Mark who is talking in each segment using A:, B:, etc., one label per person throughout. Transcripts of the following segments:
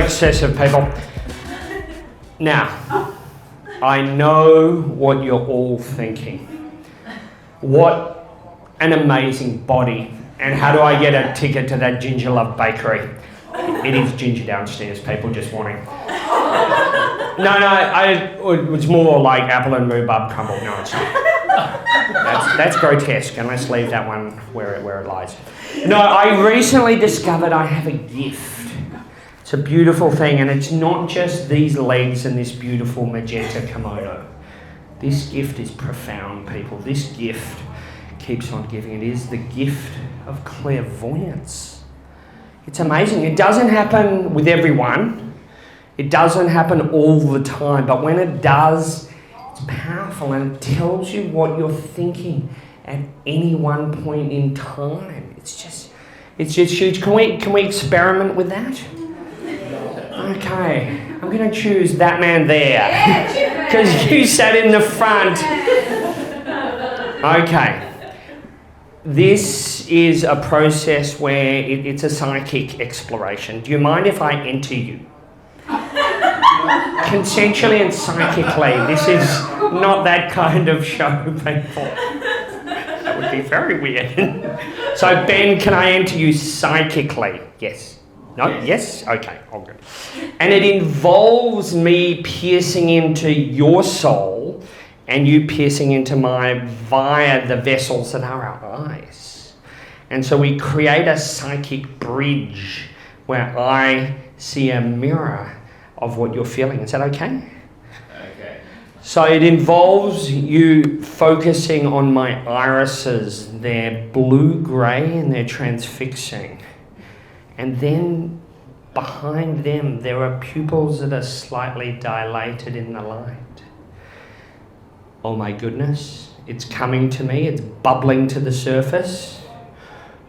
A: excessive, people. Now, I know what you're all thinking. What an amazing body. And how do I get a ticket to that Ginger Love Bakery? It is ginger downstairs, people, just warning. No, it was more like apple and rhubarb crumble. No, it's not. That's grotesque, and let's leave that one where it lies. No, I recently discovered I have a gift. It's a beautiful thing, and it's not just these legs and this beautiful magenta kimono. This gift is profound, people. This gift keeps on giving. It is the gift of clairvoyance. It's amazing. It doesn't happen with everyone. It doesn't happen all the time, but when it does, it's powerful, and it tells you what you're thinking at any one point in time. It's just huge. Can we experiment with that? Okay, I'm going to choose that man there because you sat in the front. Okay, this is a process where it's a psychic exploration. Do you mind if I enter you? Consensually and psychically. This is not that kind of show, people. That would be very weird. So, Ben, can I enter you psychically? Yes. No? Yes? Okay, all good. And it involves me piercing into your soul and you piercing into mine via the vessels that are our eyes. And so we create a psychic bridge where I see a mirror of what you're feeling. Is that okay?
B: Okay.
A: So it involves you focusing on my irises. They're blue-grey and they're transfixing. And then behind them, there are pupils that are slightly dilated in the light. Oh my goodness, it's coming to me, it's bubbling to the surface.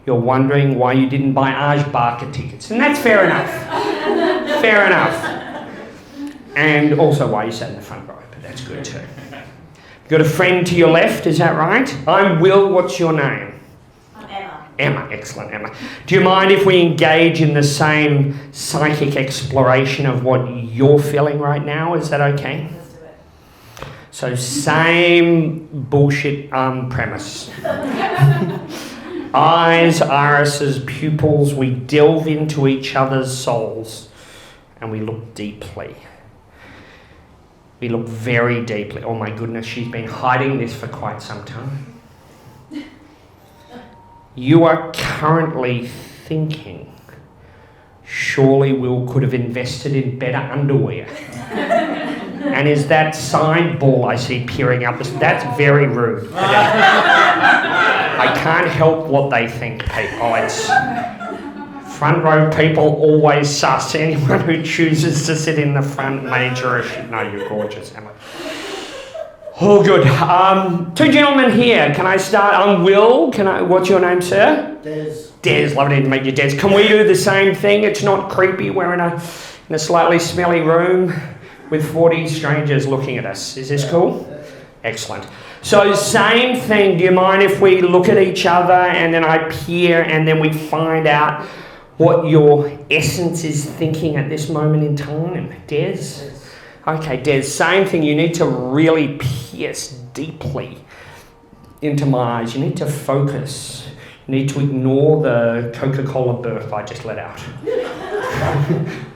A: You're wondering why you didn't buy Barker tickets, and that's fair enough. Fair enough. And also why you sat in the front row, but that's good too. You've got a friend to your left, is that right? I'm Will, what's your name? Emma, excellent, Emma. Do you mind if we engage in the same psychic exploration of what you're feeling right now? Is that okay?
C: Let's do it.
A: So same bullshit premise. Eyes, irises, pupils, we delve into each other's souls and we look deeply. We look very deeply. Oh my goodness, she's been hiding this for quite some time. You are currently thinking, surely Will could have invested in better underwear. And is that side ball I see peering up? That's very rude. I can't help what they think, people. It's front row people always sus. Anyone who chooses to sit in the front major. No, you're gorgeous, Emma. Oh, good. Two gentlemen here. Can I start? I'm Will. What's your name, sir? Des. Lovely to meet you, Des. Can we do the same thing? It's not creepy. We're in a slightly smelly room with 40 strangers looking at us. Is this cool? Excellent. So same thing. Do you mind if we look at each other and then I peer and then we find out what your essence is thinking at this moment in time? Des? Okay, Des, same thing. You need to really pierce deeply into my eyes. You need to focus. You need to ignore the Coca-Cola burp I just let out.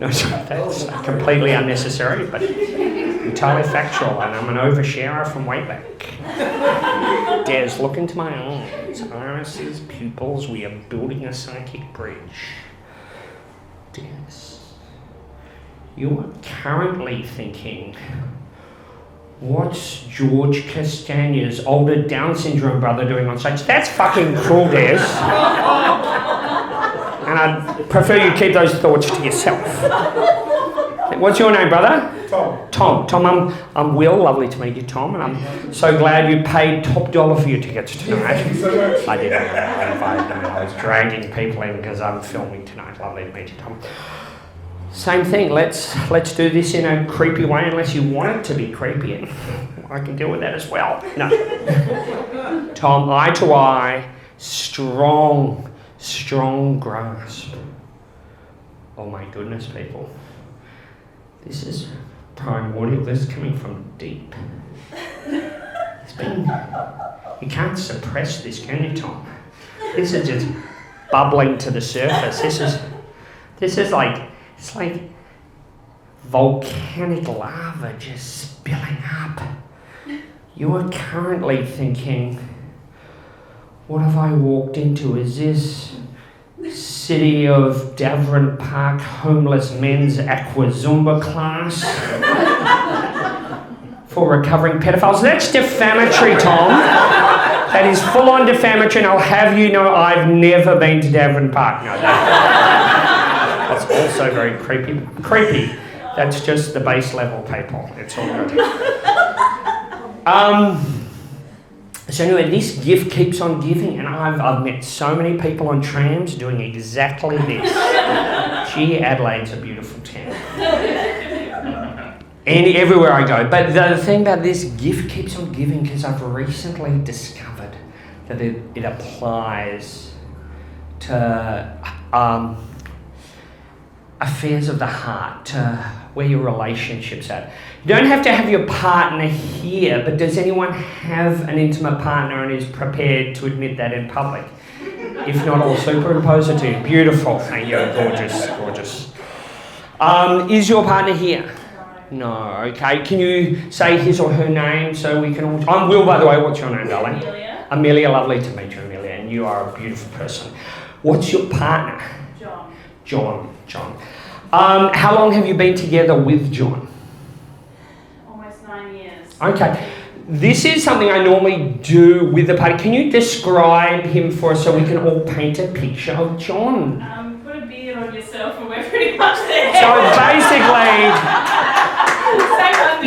A: No, sorry, that's completely unnecessary, but entirely factual, and I'm an oversharer from way back. Des, look into my eyes. Irises, pupils, we are building a psychic bridge. Des. You are currently thinking, what's George Castagna's older Down syndrome brother doing on stage? That's fucking cool, Des. And I'd prefer you keep those thoughts to yourself. What's your name, brother? Tom, I'm Will. Lovely to meet you, Tom. And I'm so glad you paid top dollar for your tickets tonight.
B: Thank you so much.
A: I didn't. I invited them. I was dragging people in because I'm filming tonight. Lovely to meet you, Tom. Same thing, let's do this in a creepy way unless you want it to be creepy, and I can deal with that as well. No. Tom, eye to eye, strong grasp. Oh my goodness, people. This is primordial. This is coming from deep. You can't suppress this, can you, Tom? This is just bubbling to the surface. This is like, it's like volcanic lava just spilling up. You are currently thinking, what have I walked into? Is this City of Davern Park homeless men's aqua Zumba class for recovering pedophiles? That's defamatory, Tom. That is full-on defamatory, and I'll have you know I've never been to Davern Park. No, that's also very creepy. Creepy. That's just the base level people. It's all good. So anyway, this gift keeps on giving, and I've met so many people on trams doing exactly this. Gee, Adelaide's a beautiful town. And everywhere I go. But the thing about this gift keeps on giving, because I've recently discovered that it applies to affairs of the heart, to where your relationship's at. You don't have to have your partner here, but does anyone have an intimate partner and is prepared to admit that in public? If not, I'll superimpose it to you. Beautiful. Thank you. Gorgeous, gorgeous. Is your partner here? No. Okay. Can you say his or her name so we can all... I'm Will, by the way. What's your name, darling?
B: Amelia.
A: Amelia, lovely to meet you, Amelia. And you are a beautiful person. What's your partner?
B: John.
A: John. How long have you been together with John?
B: Almost 9 years.
A: Okay. This is something I normally do with the party. Can you describe him for us so we can all paint a picture of John?
B: Put a beard on yourself and we're pretty much there.
A: So basically,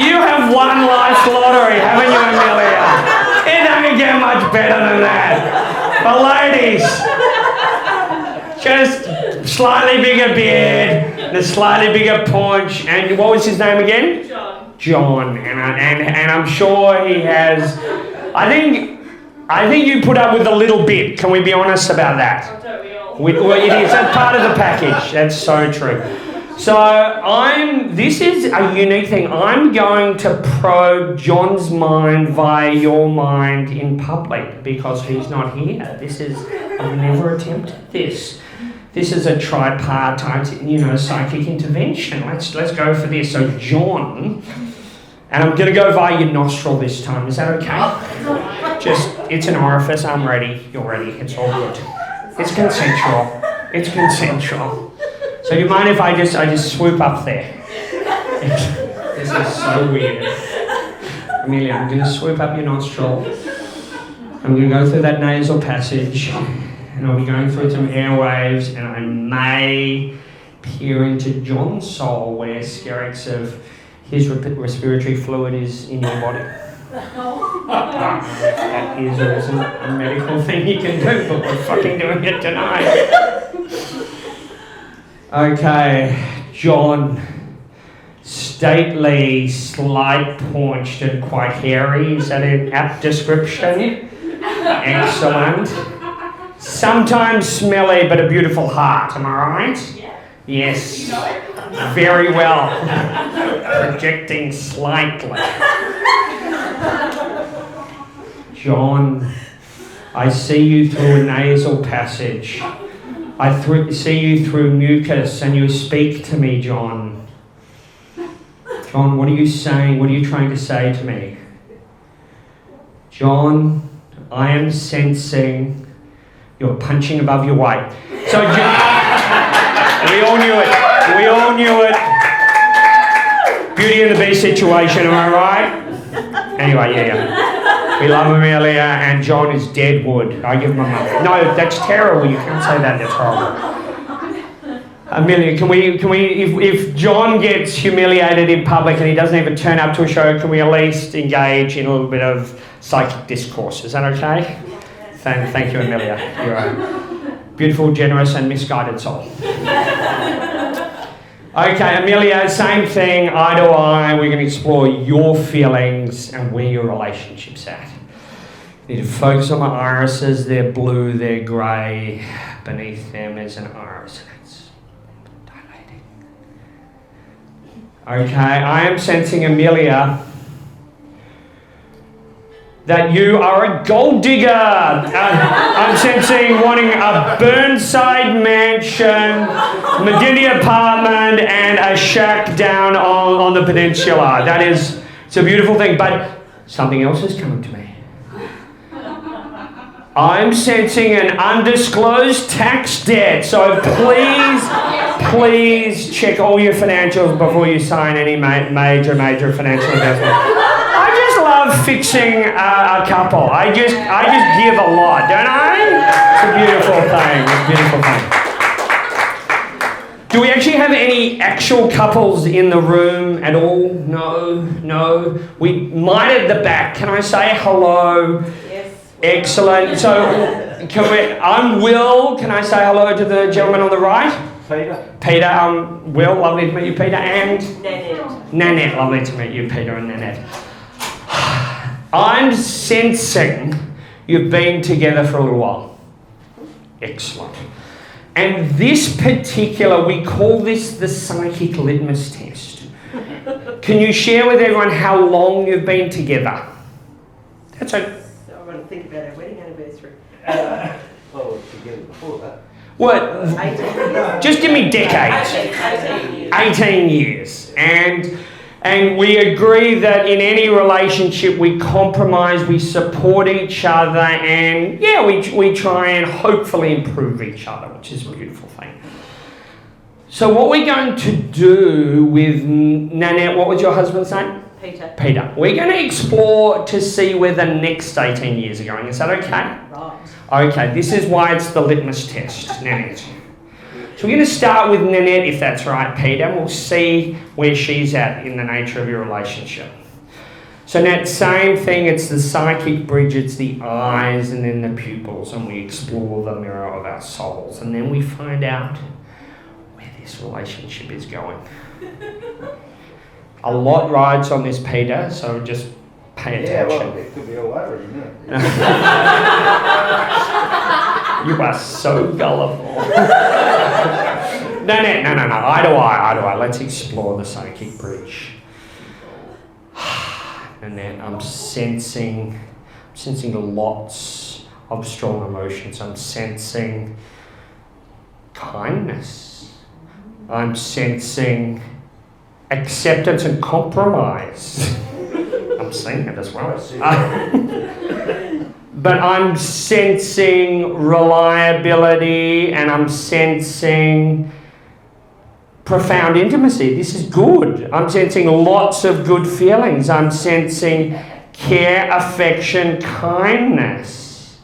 A: you have won life's lottery, haven't you, Amelia? It doesn't get much better than that. But ladies, just slightly bigger beard, and a slightly bigger paunch, and what was his name again? John. And I'm sure he has. I think you put up with a little bit. Can we be honest about that? Well, it is. That's part of the package. That's so true. So this is a unique thing. I'm going to probe John's mind via your mind in public because he's not here. I've never attempted this. This is a tripartite, psychic intervention. Let's go for this. So John, and I'm going to go via your nostril this time. Is that okay? It's an orifice. I'm ready. You're ready. It's all good. It's consensual. It's consensual. So do you mind if I just swoop up there? This is so weird. Amelia, I'm going to swoop up your nostril. I'm going to go through that nasal passage. And I'll be going through some airwaves, and I may peer into John's soul where skerricks of his respiratory fluid is in your body. That is or isn't a medical thing you can do, but we're fucking doing it tonight. Okay, John. Stately, slight paunched and quite hairy. Is that an apt description? Excellent. Sometimes smelly, but a beautiful heart. Am I right?
B: Yeah.
A: Yes.
B: You know it?
A: Very well. Projecting slightly. John, I see you through a nasal passage. I see you through mucus, and you speak to me, John. John, what are you saying? What are you trying to say to me? John, I am sensing you're punching above your weight. So, John, we all knew it. We all knew it. Beauty and the Beast situation, am I right? Anyway, yeah. We love Amelia, and John is dead wood. I give him a month. No, that's terrible. You can't say that. That's horrible. Amelia, can we? If John gets humiliated in public and he doesn't even turn up to a show, can we at least engage in a little bit of psychic discourse? Is that okay? Thank you, Amelia. You're a beautiful, generous, and misguided soul. Okay, Amelia, same thing, eye to eye. We're going to explore your feelings and where your relationship's at. You need to focus on the irises. They're blue, they're grey. Beneath them is an iris, and it's dilating. Okay, I am sensing, Amelia, that you are a gold digger. I'm sensing wanting a Burnside mansion, Medina apartment, and a shack down on the peninsula. It's a beautiful thing, but something else is coming to me. I'm sensing an undisclosed tax debt, so please check all your financials before you sign any major financial investment. I just love fixing a couple. I just give a lot, don't I? It's a beautiful thing. Do we actually have any actual couples in the room at all? No. We might at the back. Can I say hello?
C: Yes.
A: Excellent. So, I'm Will. Can I say hello to the gentleman on the right? Peter. Will, lovely to meet you, Peter. And? Nanette. Lovely to meet you, Peter and Nanette. I'm sensing you've been together for a little while. Excellent. And this particular, we call this the psychic litmus test. Can you share with everyone how long you've been together? That's okay.
C: So I want to think about our wedding anniversary.
D: Together before that.
A: What?
C: 18 years.
A: Just give me decades. 18 years. And we agree that in any relationship we compromise, we support each other, and we try and hopefully improve each other, which is a beautiful thing. So what we're going to do with Nanette, what was your husband's name? Peter. We're going to explore to see where the next 18 years are going. Is that okay?
C: Right.
A: Okay, this is why it's the litmus test, Nanette. So we're going to start with Nanette, if that's right, Peter, and we'll see where she's at in the nature of your relationship. So Nat, same thing, it's the psychic bridge, it's the eyes and then the pupils, and we explore the mirror of our souls, and then we find out where this relationship is going. A lot rides on this, Peter, so just pay attention.
D: Yeah, well, it could be all over, isn't it?
A: You are so gullible. No. Eye to eye. Let's explore the psychic bridge. Nanette, I'm sensing lots of strong emotions. I'm sensing kindness. I'm sensing acceptance and compromise. I'm seeing it as well. But I'm sensing reliability, and I'm sensing profound intimacy. This is good. I'm sensing lots of good feelings. I'm sensing care, affection, kindness.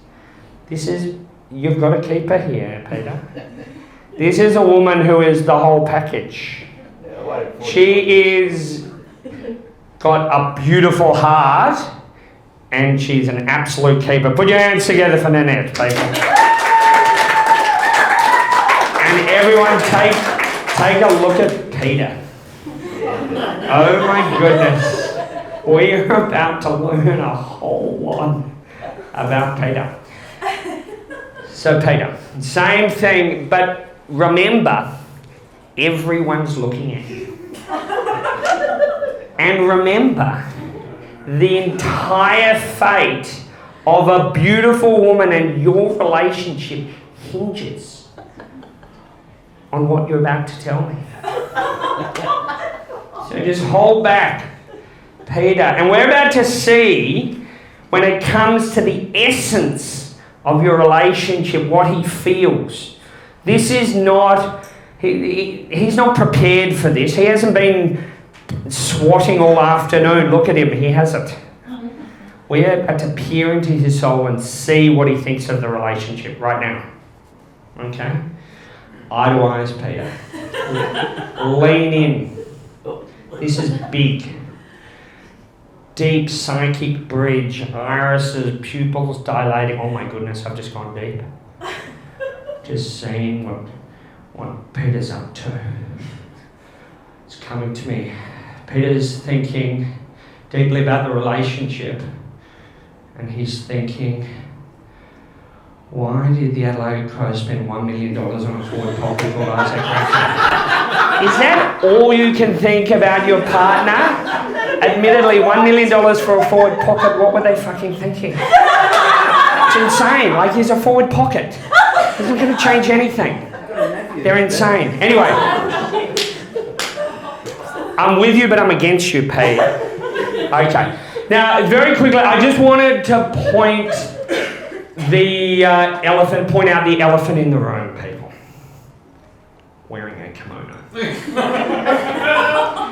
A: You've got to keep her here, Peter. This is a woman who is the whole package. She is got a beautiful heart, and she's an absolute keeper. Put your hands together for Nanette, people. And everyone take a look at Peter. Oh my goodness. We're about to learn a whole lot about Peter. So Peter, same thing, but remember, everyone's looking at you. And remember, the entire fate of a beautiful woman and your relationship hinges on what you're about to tell me. So just hold back, Peter. And we're about to see, when it comes to the essence of your relationship, what he feels. This is not, he's not prepared for this. He hasn't been swatting all afternoon. Look at him, he hasn't. We're about to peer into his soul and see what he thinks of the relationship right now. Okay? Eye to eyes, Peter. Lean in. This is big. Deep psychic bridge. Irises, pupils dilating. Oh my goodness, I've just gone deep. Just seeing what Peter's up to. It's coming to me. Peter's thinking deeply about the relationship, and he's thinking, why did the Adelaide Crow spend $1 million on a Ford Pocket called Isaac Rachel? Is that all you can think about your partner? Admittedly, $1 million for a forward pocket, what were they fucking thinking? It's insane. Like, here's a forward pocket. It's not going to change anything. They're insane. Anyway, I'm with you, but I'm against you, Pete. Okay. Now, very quickly, I just wanted to point out the elephant in the room, people. Wearing a kimono.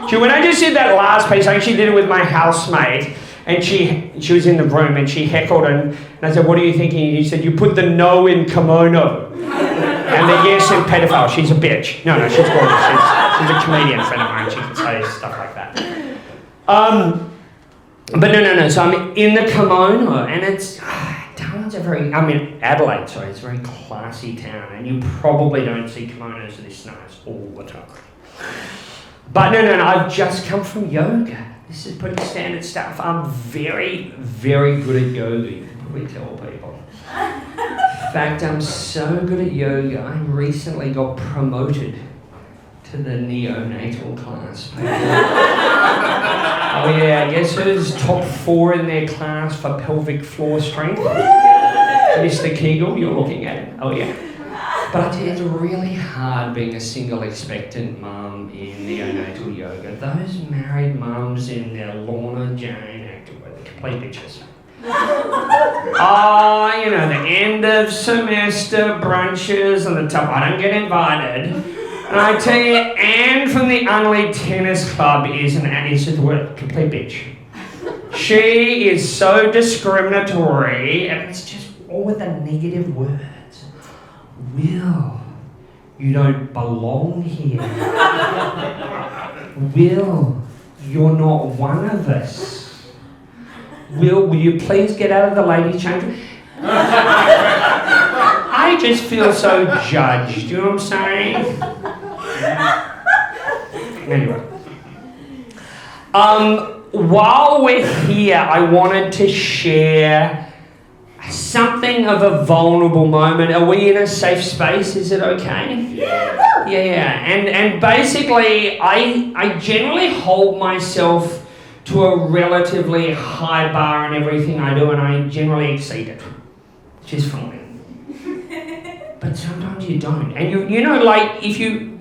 A: So when I just did that last piece, I actually did it with my housemate, and she was in the room, and she heckled, and I said, "What are you thinking?" And he said, "You put the no in kimono, and the yes in pedophile." She's a bitch. No, she's gorgeous. She's a comedian friend of mine. She can say stuff like that. But no. So I'm in the kimono, and it's Adelaide, sorry, it's a very classy town, and you probably don't see kimonos this nice all the time. But no, I've just come from yoga. This is pretty standard stuff. I'm very, very good at yoga, you can probably tell people. In fact, I'm so good at yoga, I recently got promoted to the neonatal class. Oh yeah, guess who's top 4 in their class for pelvic floor strength? Mr. Kegel, you're looking at it. Oh yeah. But I tell you, it's really hard being a single expectant mum in neonatal yoga. Those married mums in their Lorna Jane activewear, they're complete bitches. Oh, the end of semester brunches and the top. I don't get invited. And I tell you, Anne from the Unlead Tennis Club is the word, complete bitch. She is so discriminatory, and it's just all with the negative words. Will, you don't belong here. Will, you're not one of us. Will you please get out of the ladies' change room? I just feel so judged, you know what I'm saying? Anyway. While we're here, I wanted to share something of a vulnerable moment. Are we in a safe space? Is it okay?
D: Yeah.
A: Yeah. And basically, I generally hold myself to a relatively high bar in everything I do, and I generally exceed it, which is fine. But sometimes you don't. And you know, like, if you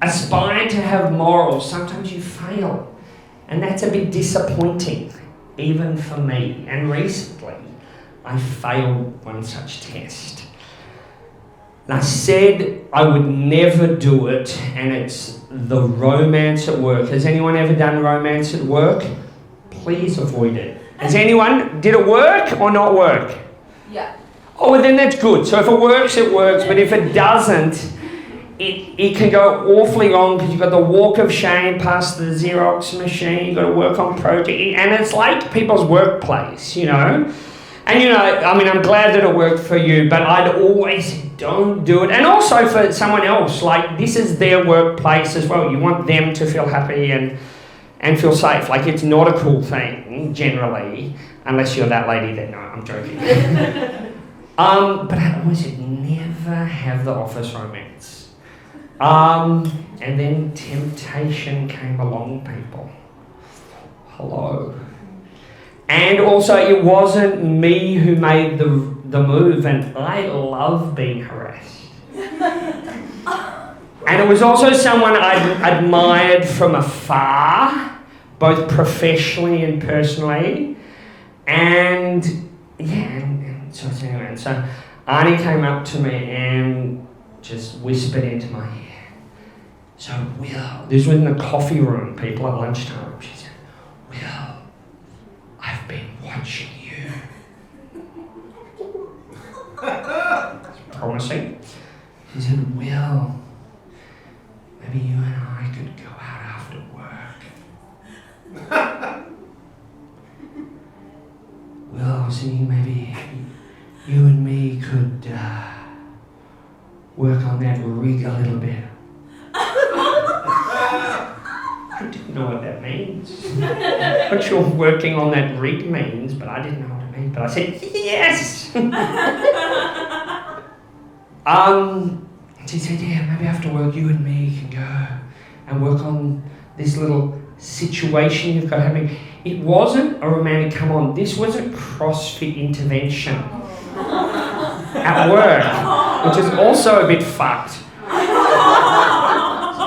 A: aspire to have morals, sometimes you fail. And that's a bit disappointing, even for me. And recently, I failed one such test. And I said I would never do it, and it's the romance at work. Has anyone ever done romance at work? Please avoid it. Did it work or not work?
E: Yeah.
A: Oh, well, then that's good. So if it works, it works. But if it doesn't, it can go awfully wrong, because you've got the walk of shame past the Xerox machine, you've got to work on project, and it's like people's workplace, And I'm glad that it worked for you, but I'd always say, don't do it. And also for someone else, like, this is their workplace as well. You want them to feel happy and feel safe. Like, it's not a cool thing, generally, unless you're that lady that, no, I'm joking. But I always said, never have the office romance. And then temptation came along, people. Hello. And also, it wasn't me who made the move, and I love being harassed. And it was also someone I admired from afar, both professionally and personally. And so Arnie came up to me and just whispered into my ear. So, Will, this was in the coffee room, people, at lunchtime. She said, Will, I've been watching you. It's promising. She said, Will, maybe you and I could go out after work. Will, I was thinking maybe you and me could work on that rig a little bit. I didn't know what that means. I'm not sure what working on that rig means, but I didn't know what it meant. But I said, yes! She said, yeah, maybe after work you and me can go and work on this little situation you've got happening. It wasn't a romantic come on, this was a CrossFit intervention at work, which is also a bit fucked.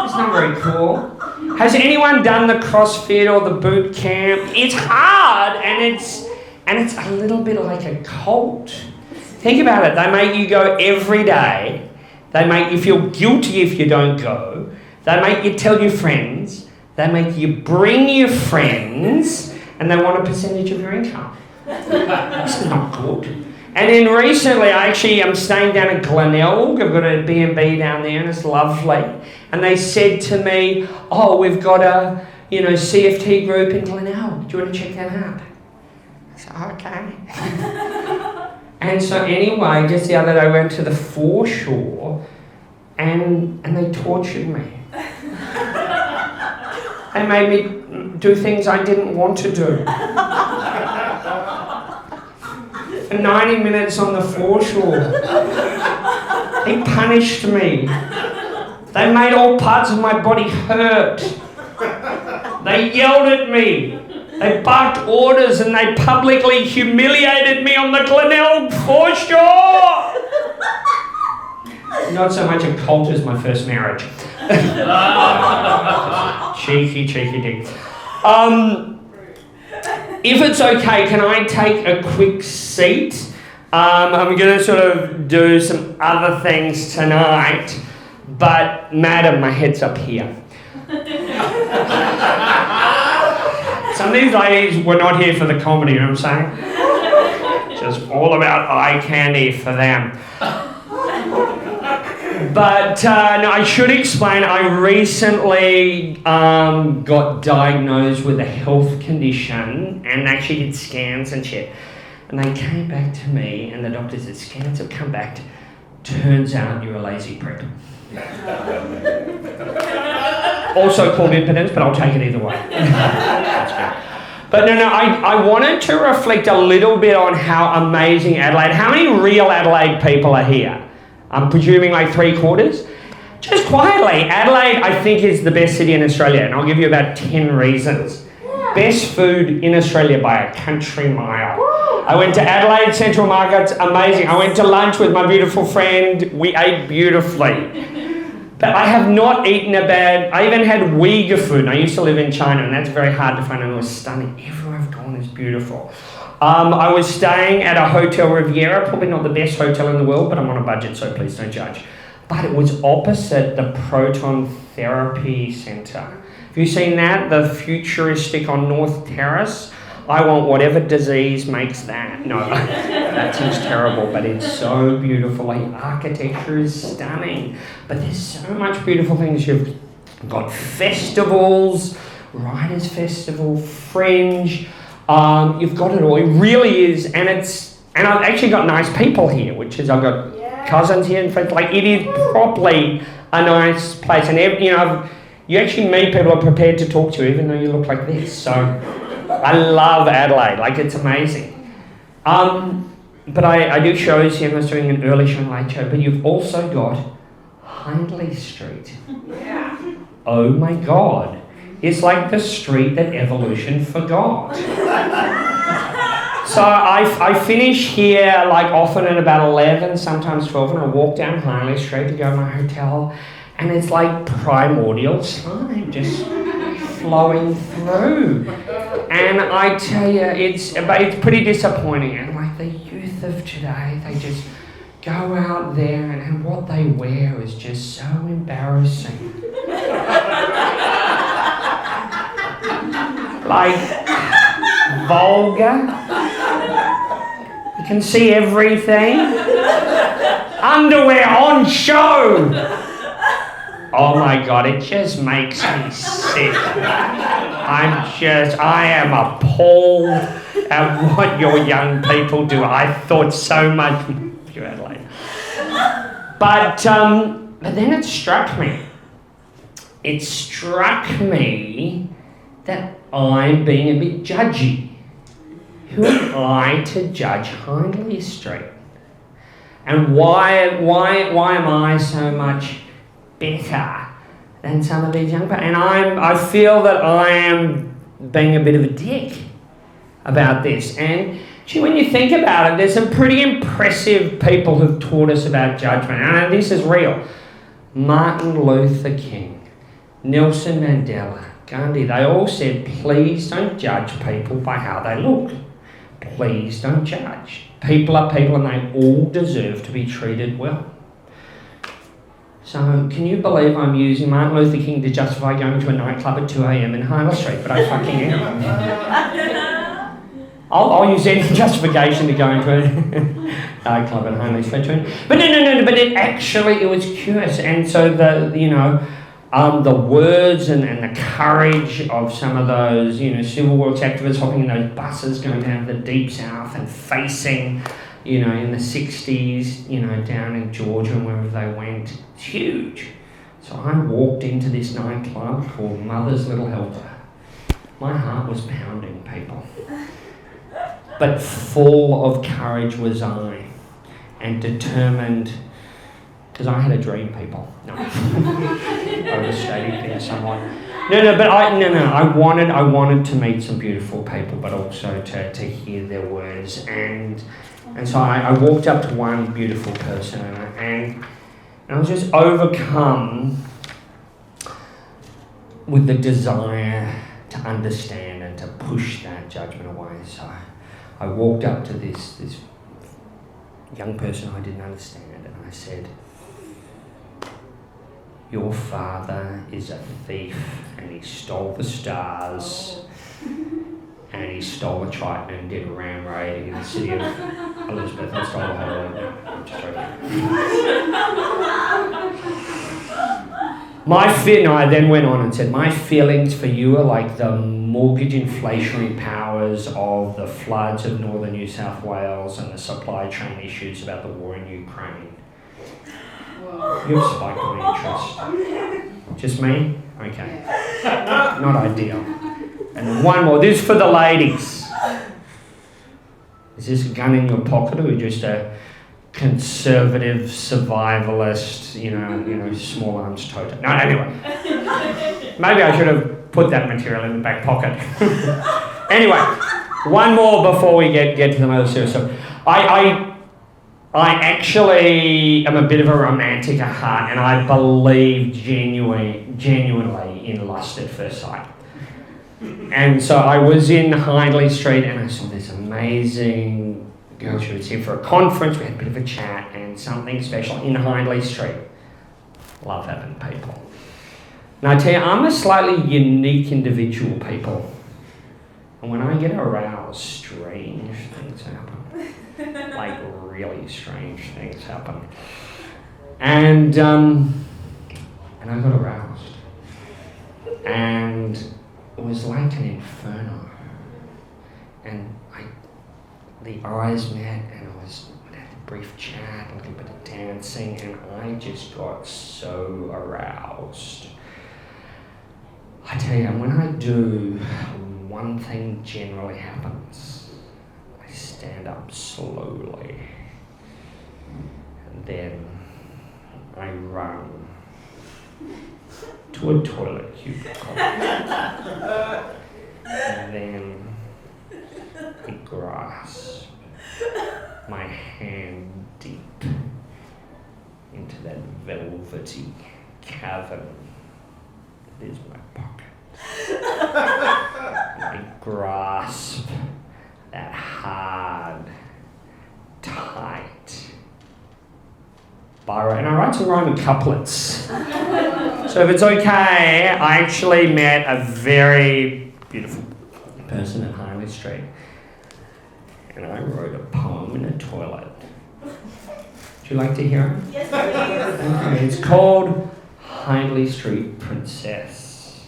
A: It's not very cool. Has anyone done the CrossFit or the boot camp? It's hard and it's a little bit like a cult. Think about it, they make you go every day, they make you feel guilty if you don't go, they make you tell your friends, they make you bring your friends, and they want a percentage of your income. This is not good. And then recently, I'm staying down in Glenelg. I've got a B&B down there, and it's lovely. And they said to me, "Oh, we've got a CFT group in Glenelg. Do you want to check that out?" I said, "Okay." And so anyway, just the other day, I went to the foreshore, and they tortured me. They made me do things I didn't want to do. 90 minutes on the foreshore. They punished me. They made all parts of my body hurt. They yelled at me. They barked orders and they publicly humiliated me on the Glenelg foreshore. Not so much a cult as my first marriage. Cheeky thing. If it's okay, can I take a quick seat? I'm going to sort of do some other things tonight, but madam, my head's up here. Some of these ladies were not here for the comedy, you know what I'm saying? Just all about eye candy for them. But no, I should explain, I recently got diagnosed with a health condition and actually did scans and shit. And they came back to me and the doctor said, "Scans have come back. Turns out you're a lazy prick." Also called impotence, but I'll take it either way. That's good. But no, I wanted to reflect a little bit on how amazing Adelaide, how many real Adelaide people are here? I'm presuming like 3/4. Just quietly, Adelaide I think is the best city in Australia, and I'll give you about 10 reasons. Yeah. Best food in Australia by a country mile. Woo. I went to Adelaide Central Market's amazing. I went to lunch with my beautiful friend. We ate beautifully. But I have not eaten I even had Uyghur food. I used to live in China, and that's very hard to find, and it was stunning. Everywhere I've gone is beautiful. I was staying at a Hotel Riviera, probably not the best hotel in the world, but I'm on a budget, so please don't judge. But it was opposite the Proton Therapy Centre. Have you seen that? The futuristic on North Terrace? I want whatever disease makes that. No, that seems terrible, but it's so beautiful. Like, architecture is stunning. But there's so much beautiful things. You've got festivals, Writers' Festival, Fringe. You've got it all. It really is, and I've actually got nice people here, which is I've got cousins here and friends. Like, it is properly a nice place, and you actually meet people who are prepared to talk to you, even though you look like this. So I love Adelaide. Like, it's amazing. But I do shows here. I was doing an early show and late show. But you've also got Hindley Street. Yeah. Oh my God. It's like the street that evolution forgot. So I finish here like often at about 11, sometimes 12, and I walk down Hindley Street to go to my hotel, and it's like primordial slime just flowing through. And I tell you, it's pretty disappointing. And like the youth of today, they just go out there and what they wear is just so embarrassing. Like, vulgar. You can see everything. Underwear on show. Oh my God, it just makes me sick. I am appalled at what your young people do. I thought so much of you, Adelaide. But then it struck me. It struck me that I'm being a bit judgy. Who am I to judge Hindley Street? And why am I so much better than some of these young people. And I feel that I am being a bit of a dick about this. And gee, when you think about it, there's some pretty impressive people who've taught us about judgment. And this is real. Martin Luther King, Nelson Mandela, Gandhi, they all said, please don't judge people by how they look. Please don't judge. People are people and they all deserve to be treated well. So can you believe I'm using Martin Luther King to justify going to a nightclub at 2 a.m. in Harley Street? But I fucking am. I'll use any justification to go into a nightclub at Harley Street. But no. But it was curious. And so the words and the courage of some of those, civil rights activists hopping in those buses going down to the deep south and facing, in the 60s, down in Georgia and wherever they went. It's huge. So I walked into this nightclub called Mother's Little Helper. My heart was pounding, people. But full of courage was I, and determined, because I had a dream, people. No. Overstating things somewhat. I wanted to meet some beautiful people, but also to hear their words. And so I walked up to one beautiful person and I was just overcome with the desire to understand and to push that judgment away. So I walked up to this young person I didn't understand and I said, your father is a thief and he stole the stars and he stole a Triton and did a ram raid in the city of Elizabeth and stole the whole world. No, I'm just joking. I then went on and said, my feelings for you are like the mortgage inflationary powers of the floods of northern New South Wales and the supply chain issues about the war in Ukraine. You've spiked my interest. Just me? Okay. Not ideal. And one more. This is for the ladies. Is this a gun in your pocket or just a conservative survivalist, small arms toter? No, anyway. Maybe I should have put that material in the back pocket. Anyway, one more before we get to the other serious stuff. I actually am a bit of a romantic at heart, and I believe genuinely in lust at first sight. And so I was in Hindley Street and I saw this amazing girl. She was here for a conference. We had a bit of a chat and something special in Hindley Street. Love having people. And I tell you, I'm a slightly unique individual, people. And when I get aroused, strange things happen. Like really strange things happen. And I got aroused. And it was like an inferno. And the eyes met and we had a brief chat, a little bit of dancing, and I just got so aroused. I tell you, when I do, one thing generally happens. I stand up slowly, and then I run to a toilet cubicle, and then I grasp my hand deep into that velvety cavern that is my pocket. And I grasp that hard, tight biro, and I write some rhyming couplets. So if it's okay, I actually met a very beautiful person at Hindley Street, and I wrote a poem in a toilet. Would you like to hear it?
B: Yes, please.
A: Okay, it's called Hindley Street Princess.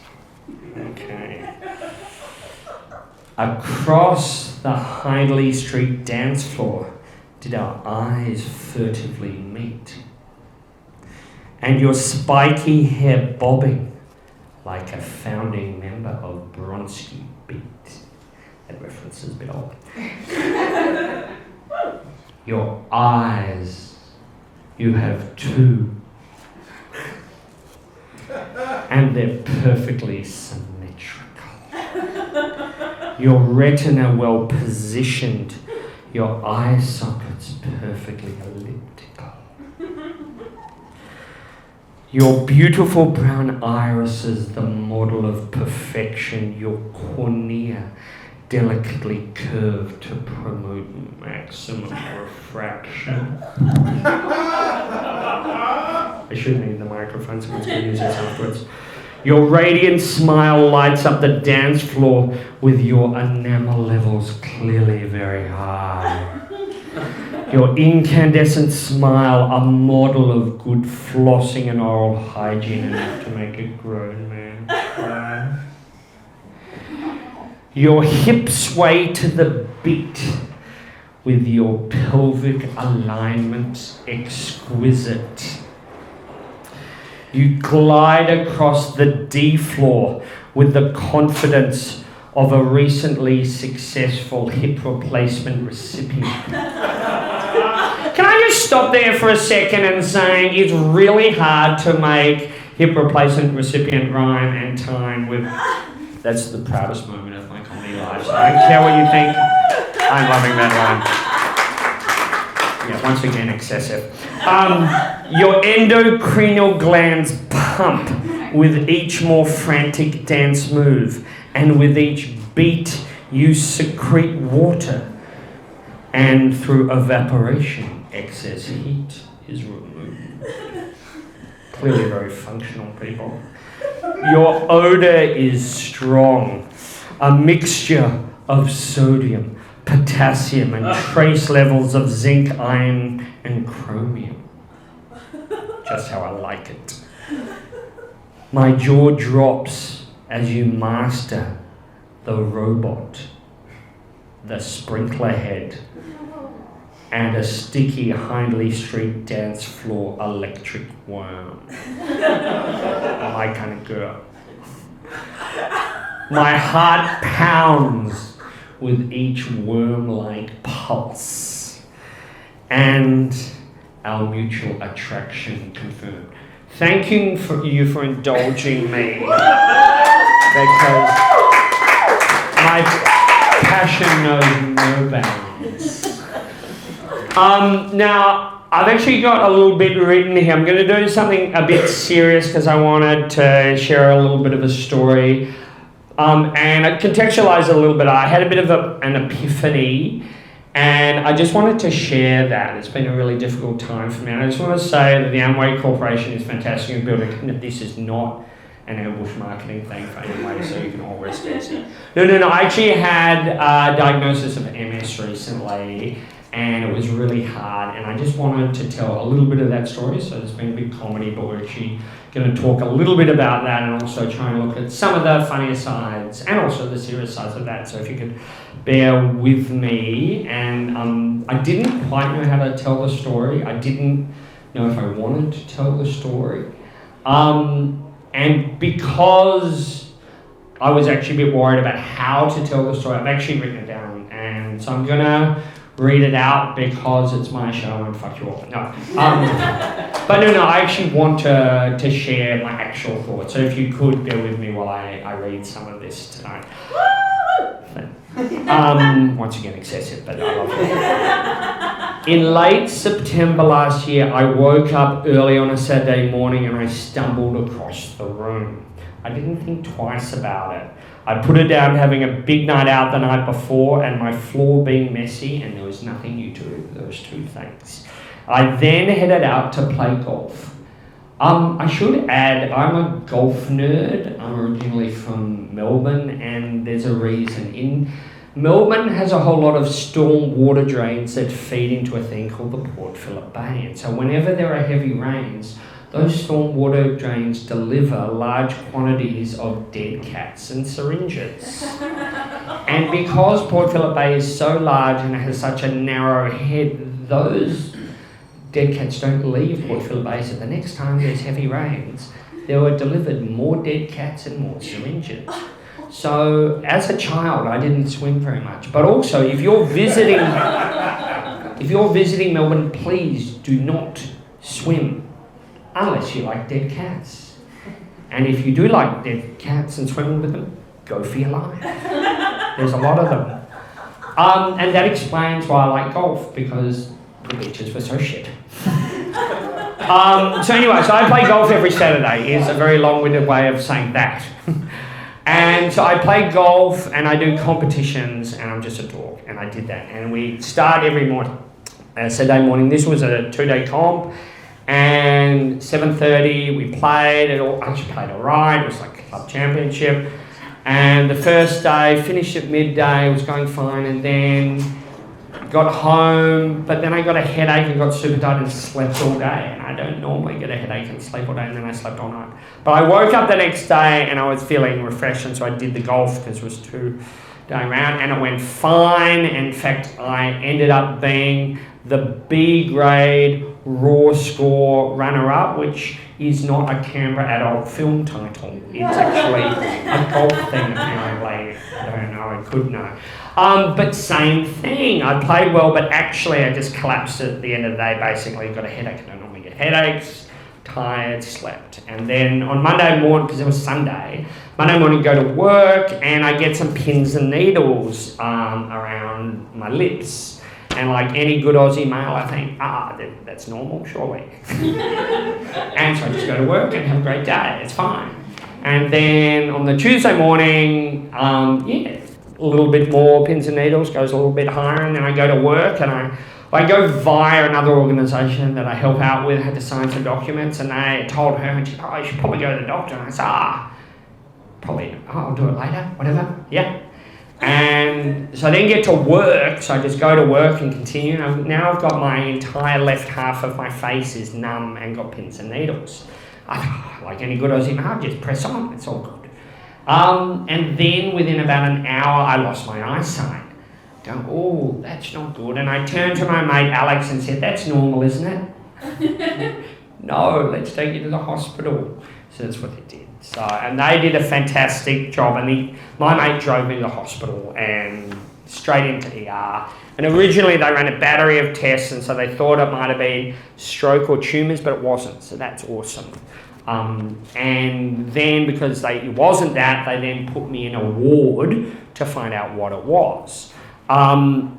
A: Okay. Across the Hindley Street dance floor did our eyes furtively meet, and your spiky hair bobbing like a founding member of Bronski Beat. That reference is a bit old. Your eyes, you have two. and they're perfectly symmetrical. Your retina well positioned, your eye sockets perfectly elliptical. Your beautiful brown iris is the model of perfection, your cornea delicately curved to promote maximum refraction. I should need the microphone, someone's going to use this afterwards. Your radiant smile lights up the dance floor with your enamel levels clearly very high. Your incandescent smile, a model of good flossing and oral hygiene enough to make a grown man cry. Your hips sway to the beat with your pelvic alignments exquisite. You glide across the D floor with the confidence of a recently successful hip replacement recipient. Can I just stop there for a second and say it's really hard to make hip replacement recipient rhyme and time with... That's the proudest moment of my comedy life, so I don't care what you think. I'm loving that line. Yeah, once again, excessive. Your endocrinal glands pump with each more frantic dance move, and with each beat you secrete water, and through evaporation, excess heat is removed. Clearly very functional people. Your odour is strong, a mixture of sodium, potassium, and trace levels of zinc, iron, and chromium. Just how I like it. My jaw drops as you master the robot, the sprinkler head, and a sticky Hindley Street dance floor electric worm. My kind of girl. My heart pounds with each worm-like pulse, and our mutual attraction confirmed. Thank you for indulging me, because my passion knows no bounds. Now, I've actually got a little bit written here. I'm going to do something a bit serious because I wanted to share a little bit of a story. And I contextualize it a little bit. I had a bit of an epiphany, and I just wanted to share that. It's been a really difficult time for me. And I just want to say that the Amway Corporation is fantastic in building, and this is not an ambush marketing thing for Amway, so you can all rest easy. No. I actually had a diagnosis of MS recently, and it was really hard, and I just wanted to tell a little bit of that story. So there's been a big comedy, but we're actually going to talk a little bit about that, and also try and look at some of the funnier sides and also the serious sides of that. So if you could bear with me. And I didn't quite know how to tell the story. I didn't know if I wanted to tell the story, and because I was actually a bit worried about how to tell the story, I've actually written it down, and so I'm gonna read it out because it's my show and fuck you all. No. But no, I actually want to share my actual thoughts. So if you could bear with me while I read some of this tonight. Once again, excessive, but I love it. In late September last year, I woke up early on a Saturday morning and I stumbled across the room. I didn't think twice about it. I put it down to having a big night out the night before and my floor being messy, and there was nothing new to those two things. I then headed out to play golf. I should add, I'm a golf nerd. I'm originally from Melbourne, and there's a reason. Melbourne has a whole lot of storm water drains that feed into a thing called the Port Phillip Bay. And so whenever there are heavy rains, those storm water drains deliver large quantities of dead cats and syringes. And because Port Phillip Bay is so large and it has such a narrow head, those dead cats don't leave Port Phillip Bay, so the next time there's heavy rains, there were delivered more dead cats and more syringes. So as a child, I didn't swim very much. But also, if you're visiting Melbourne, please do not swim unless you like dead cats. And if you do like dead cats and swimming with them, go for your life. There's a lot of them. And that explains why I like golf, because the beaches were so shit. So anyway, so I play golf every Saturday is a very long-winded way of saying that. And so I play golf and I do competitions and I'm just a dork, and I did that. And we start every morning, Saturday morning. This was a 2-day comp, and 7:30 we played. It all actually played all right. It was like a club championship. And the first day finished at midday. It was going fine, and then got home, but then I got a headache and got super tired and slept all day. And I don't normally get a headache and sleep all day, and then I slept all night. But I woke up the next day and I was feeling refreshed, and so I did the golf because it was 2-day round, and it went fine. In fact, I ended up being the B grade raw score runner-up, which is not a Canberra adult film title. It's actually a golf thing, apparently. I don't know, I could know. But same thing, I played well, but actually I just collapsed at the end of the day. Basically got a headache. I don't normally get headaches, tired, slept. And then on Monday morning, because it was Sunday, Monday morning go to work and I get some pins and needles around my lips. And like any good Aussie male, I think, that's normal, surely. And so I just go to work and have a great day, it's fine. And then on the Tuesday morning, a little bit more pins and needles, goes a little bit higher, and then I go to work and I go via another organisation that I help out with. I had to sign some documents, and I told her, and she said, you should probably go to the doctor. And I said, I'll do it later, whatever, yeah. And so I then get to work, so I just go to work and continue. Now I've got my entire left half of my face is numb and got pins and needles. Like any good Aussie male, just press on, it's all good. And then within about an hour, I lost my eyesight. That's not good. And I turned to my mate Alex and said, that's normal, isn't it? No, let's take you to the hospital. So that's what they did. So, and they did a fantastic job, and my mate drove me to the hospital and straight into ER. And originally they ran a battery of tests, and so they thought it might have been stroke or tumours, but it wasn't, so that's awesome. And then because it wasn't that, they then put me in a ward to find out what it was. And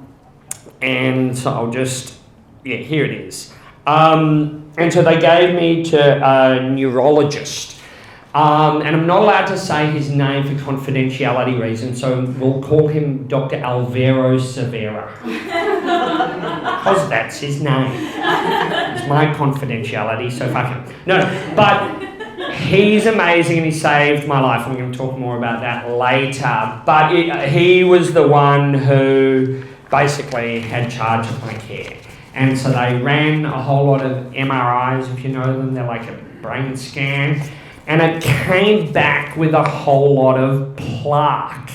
A: so I'll just, here it is. And so they gave me to a neurologist. And I'm not allowed to say his name for confidentiality reasons, so we'll call him Dr. Alvaro Severa. Because that's his name. It's my confidentiality, so fuck him. No, but he's amazing and he saved my life. I'm going to talk more about that later. But he was the one who basically had charge of my care. And so they ran a whole lot of MRIs, if you know them. They're like a brain scan. And it came back with a whole lot of plaque.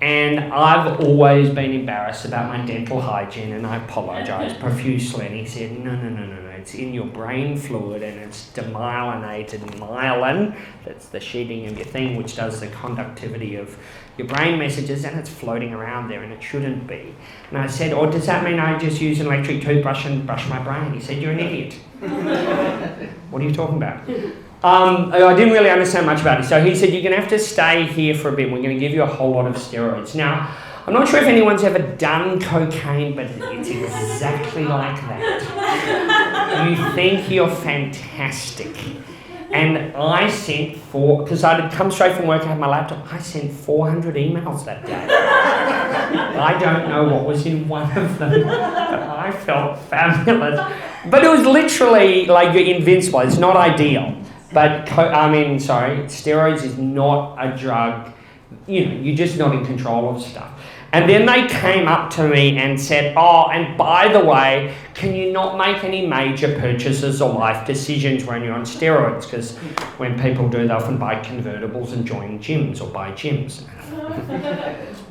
A: And I've always been embarrassed about my dental hygiene, and I apologised profusely. And he said, no, it's in your brain fluid, and it's demyelinated myelin. That's the sheeting of your thing, which does the conductivity of your brain messages, and it's floating around there, and it shouldn't be. And I said, does that mean I just use an electric toothbrush and brush my brain? He said, you're an idiot. What are you talking about? I didn't really understand much about it. So he said, you're going to have to stay here for a bit. We're going to give you a whole lot of steroids. Now, I'm not sure if anyone's ever done cocaine, but it's exactly like that. You think you're fantastic. And I sent because I'd come straight from work, I had my laptop, I sent 400 emails that day. I don't know what was in one of them, but I felt fabulous. But it was literally like you're invincible. It's not ideal. But, steroids is not a drug. You're just not in control of stuff. And then they came up to me and said, and by the way, can you not make any major purchases or life decisions when you're on steroids? Because when people do, they often buy convertibles and join gyms or buy gyms.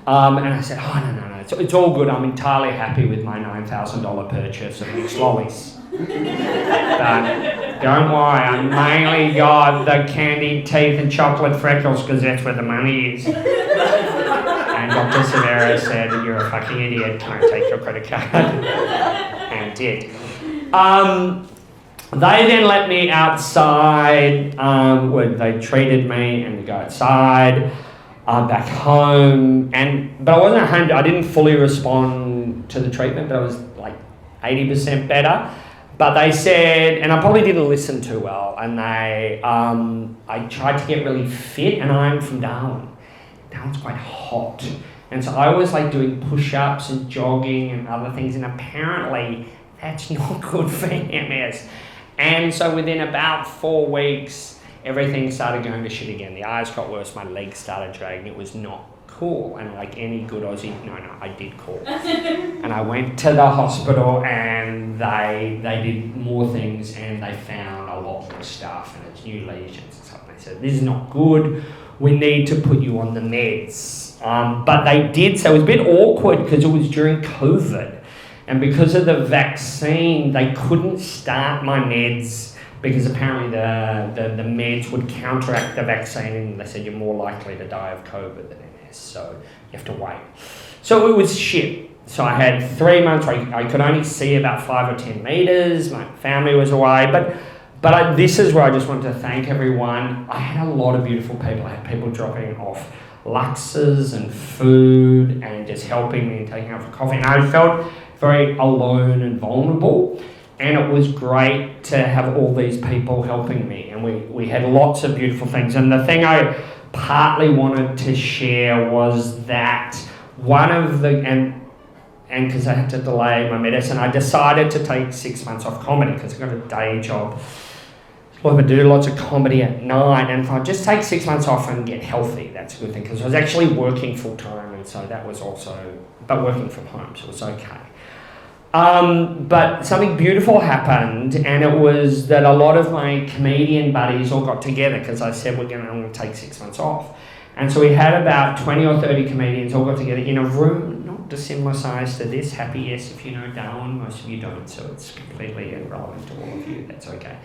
A: And I said, no, it's all good. I'm entirely happy with my $9,000 purchase of mixed lollies. But don't worry, I mainly got the candied teeth and chocolate freckles because that's where the money is. And Dr. Severa said, you're a fucking idiot, can I take your credit card? And did. They then let me outside, where they treated me, and to go outside, back home. But I wasn't at home. I didn't fully respond to the treatment, but I was like 80% better. But they said, and I probably didn't listen too well, and I tried to get really fit, and I'm from Darwin. Darwin's quite hot. And so I was like doing push-ups and jogging and other things, and apparently that's not good for MS. And so within about 4 weeks, everything started going to shit again. The eyes got worse, my legs started dragging. It was not cool. And like any good Aussie, no, I did call. And I went to the hospital, and they did more things, and they found a lot more stuff, and it's new lesions and stuff. They said, this is not good. We need to put you on the meds. But they did, so it was a bit awkward because it was during COVID. And because of the vaccine, they couldn't start my meds because apparently the meds would counteract the vaccine, and they said you're more likely to die of COVID than MS, so you have to wait. So it was shit. So I had 3 months where I could only see about 5 or 10 metres, my family was away, but this is where I just want to thank everyone. I had a lot of beautiful people. I had people dropping off Luxes and food and just helping me and taking out for coffee, and I felt very alone and vulnerable, and it was great to have all these people helping me, and we had lots of beautiful things. And the thing I partly wanted to share was that one of the, and because I had to delay my medicine, I decided to take 6 months off comedy because I got a day job. I do lots of comedy at night, and if I just take 6 months off and get healthy, that's a good thing, because I was actually working full time, and so that was also, but working from home, so it was okay. But something beautiful happened, and it was that a lot of my comedian buddies all got together because I said I'm going to take 6 months off. And so we had about 20 or 30 comedians all got together in a room, not dissimilar size to this. Happy, yes, if you know Darwin, most of you don't, so it's completely irrelevant to all of you, that's okay.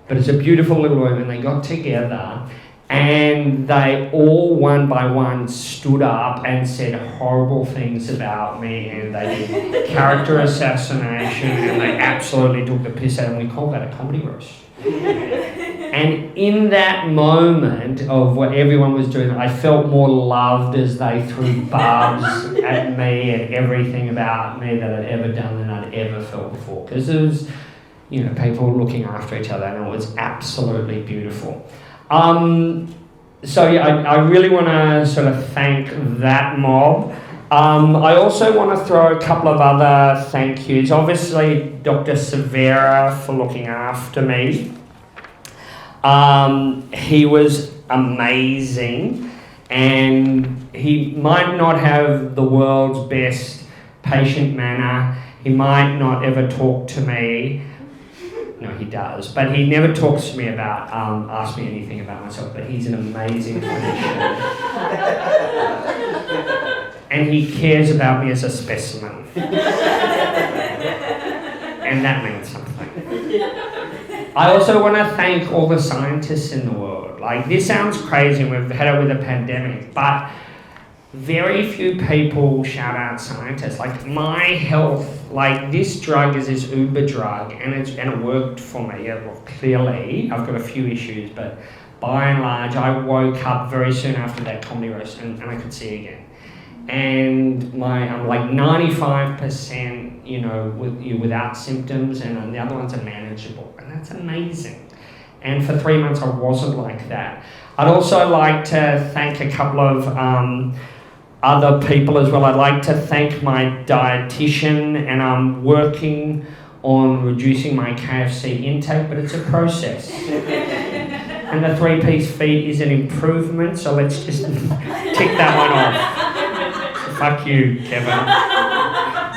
A: But it's a beautiful little room, and they got together, and they all one by one stood up and said horrible things about me, and they did character assassination, and they absolutely took the piss out, and we called that a comedy roast. And in that moment of what everyone was doing, I felt more loved as they threw barbs at me and everything about me that I'd ever done than I'd ever felt before. Because it was, you know, people looking after each other, and it was absolutely beautiful. So yeah, I really want to sort of thank that mob. I also want to throw a couple of other thank yous. Obviously, Dr. Severa for looking after me. He was amazing, and he might not have the world's best patient manner. He might not ever talk to me. No, he does, but he never talks to me about, ask me anything about myself, but he's an amazing clinician. And he cares about me as a specimen. And that means something. I also want to thank all the scientists in the world. Like, this sounds crazy, and we've had it with a pandemic, but very few people shout out scientists. Like, my health, like, this drug is this Uber drug, and it worked for me. Well, clearly, I've got a few issues, but by and large, I woke up very soon after that comedy roast, and I could see again. And I'm like 95%, you know, without symptoms, and the other ones are manageable, and that's amazing. And for 3 months, I wasn't like that. I'd also like to thank a couple of other people as well. I'd like to thank my dietitian, and I'm working on reducing my KFC intake, but it's a process. And the 3-piece feed is an improvement, so let's just tick that one off. Fuck you, Kevin.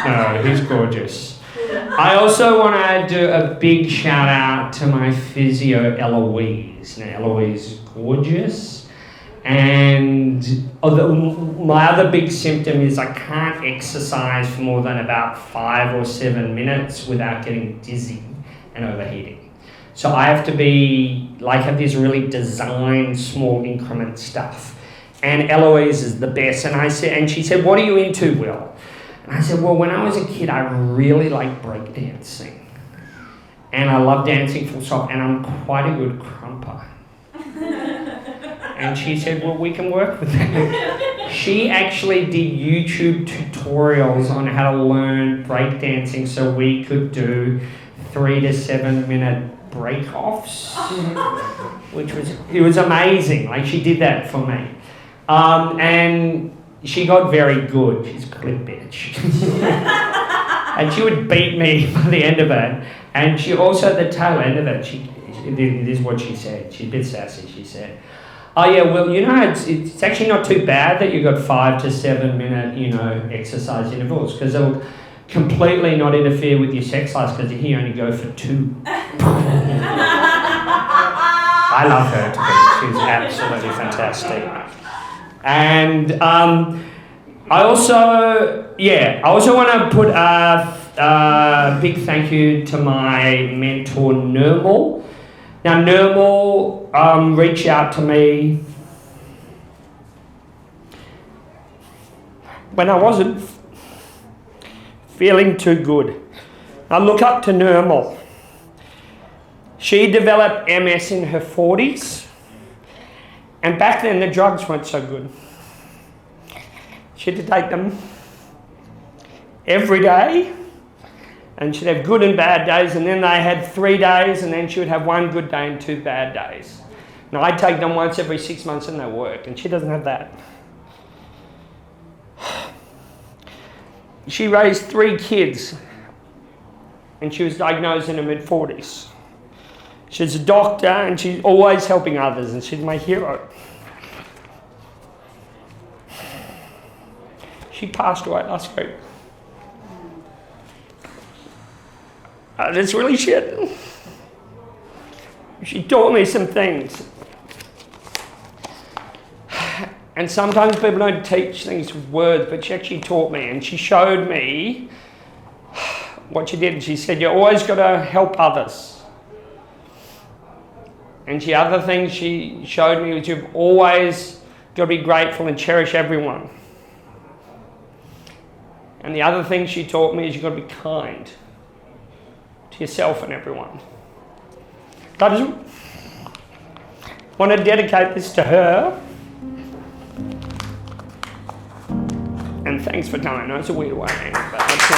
A: No, he's gorgeous. I also want to do a big shout out to my physio, Eloise. Now, Eloise is gorgeous. And my other big symptom is I can't exercise for more than about 5 or 7 minutes without getting dizzy and overheating. So I have to have this really designed small increment stuff. And Eloise is the best. And she said, what are you into, Will? And I said, well, when I was a kid, I really liked breakdancing. and I love dancing full stop, and I'm quite a good crumper. And she said, well, we can work with that. She actually did YouTube tutorials on how to learn breakdancing so we could do 3 to 7 minute break-offs, which was amazing. Like, she did that for me. And she got very good. She's a good bitch. And she would beat me by the end of it. And she also, at the tail end of it, this is what she said. She's a bit sassy. She said, oh yeah, well, you know, it's actually not too bad that you got 5 to 7 minute, exercise intervals, because it'll completely not interfere with your sex life, because you only go for 2. I love her to bits. She's absolutely fantastic. And I also want to put a big thank you to my mentor, Nirmal. Now, Nirmal reached out to me when I wasn't feeling too good. I look up to Nirmal. She developed MS in her 40s, and back then the drugs weren't so good. She had to take them every day, and she'd have good and bad days, and then they had 3 days, and then she would have 1 good day and 2 bad days. Now, I'd take them once every 6 months and they work, and she doesn't have that. She raised 3 kids, and she was diagnosed in her mid-40s. She's a doctor, and she's always helping others, and she's my hero. She passed away last week. That's really shit. She taught me some things. And sometimes people don't teach things with words, but she actually taught me, and she showed me what she did. She said, you always got to help others. And the other thing she showed me was you've always got to be grateful and cherish everyone. And the other thing she taught me is you've got to be kind to yourself and everyone. I just want to dedicate this to her. And thanks for coming. I know it's a weird way, but that's